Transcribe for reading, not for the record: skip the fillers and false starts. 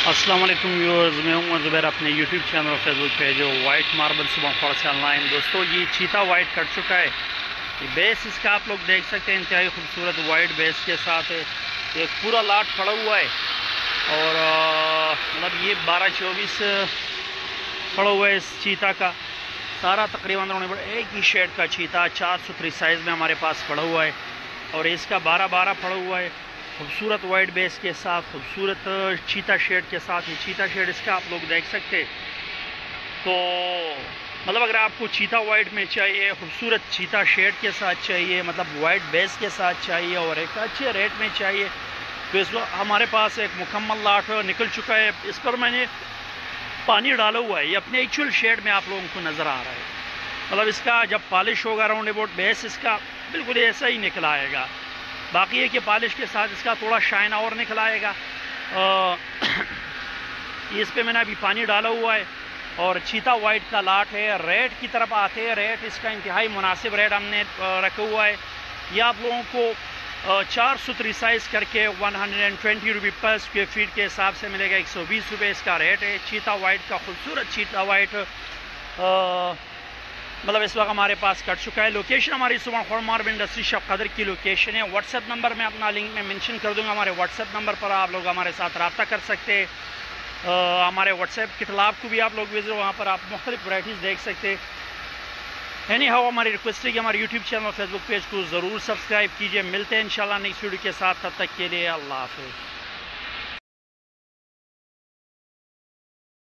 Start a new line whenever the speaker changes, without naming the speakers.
अस्सलाम वालेकुम व्यूअर्स, मैं हूं ज़ुबैर अपने यूट्यूब चैनल और फेसबुक पे जो वाइट मार्बल सुबह फॉर से ऑनलाइन। दोस्तों, ये चीता वाइट कट चुका है। ये बेस इसका आप लोग देख सकते हैं, इंतहाई खूबसूरत वाइट बेस के साथ एक पूरा लाट पड़ा हुआ है। और मतलब ये 12-24 पड़ा हुआ है इस चीता का। सारा तकरीबन एक ही शेड का चीता 4 सुथरी साइज़ में हमारे पास पड़ा हुआ है। और इसका 12-12 पड़ा हुआ है, खूबसूरत वाइट बेस के साथ, खूबसूरत चीता शेड के साथ। ये चीता शेड इसका आप लोग देख सकते। तो मतलब अगर आपको चीता वाइट में चाहिए, खूबसूरत चीता शेड के साथ चाहिए, मतलब वाइट बेस के साथ चाहिए और एक अच्छे रेट में चाहिए, तो इस वक्त हमारे पास एक मुकम्मल लाट निकल चुका है। इस पर मैंने पानी डाला हुआ है। ये अपने एक्चुअल शेड में आप लोगों को नज़र आ रहा है। मतलब इसका जब पॉलिश होगा राउंड अबाउट बेस इसका बिल्कुल ऐसा ही निकल आएगा। बाकी है कि पॉलिश के साथ इसका थोड़ा शाइन और निकल आएगा। इस पे मैंने अभी पानी डाला हुआ है और चीता वाइट का लाट है। रेट की तरफ आते हैं, रेट इसका इंतहाई मुनासिब रेट हमने रखा हुआ है। यह आप लोगों को 4 सुथरी साइज़ करके 120 रुपये पर स्क्वायर फीट के हिसाब से मिलेगा। 120 रुपये इसका रेट है। चीता वाइट का खूबसूरत चीता वाइट मतलब इस वक्त हमारे पास कट चुका है। लोकेशन हमारी सुबह खौर मार्बल इंडस्ट्री शॉप कदर की लोकेशन है। व्हाट्सएप नंबर मैं अपना लिंक में मेंशन कर दूंगा। हमारे व्हाट्सएप नंबर पर आप लोग हमारे साथ रब्ता कर सकते हैं। हमारे व्हाट्सएप के तालाब को भी आप लोग विजिट, वहाँ पर आप मुख्तलिफ वैराइटीज़ देख सकते हैं। एनी हाउ, हमारी रिक्वेस्ट है कि हमारे यूट्यूब चैनल और फेसबुक पेज को ज़रूर सब्सक्राइब कीजिए। मिलते हैं इंशाल्लाह नेक्स्ट वीडियो के साथ। तब तक के लिए अल्लाह हाफ़िज़।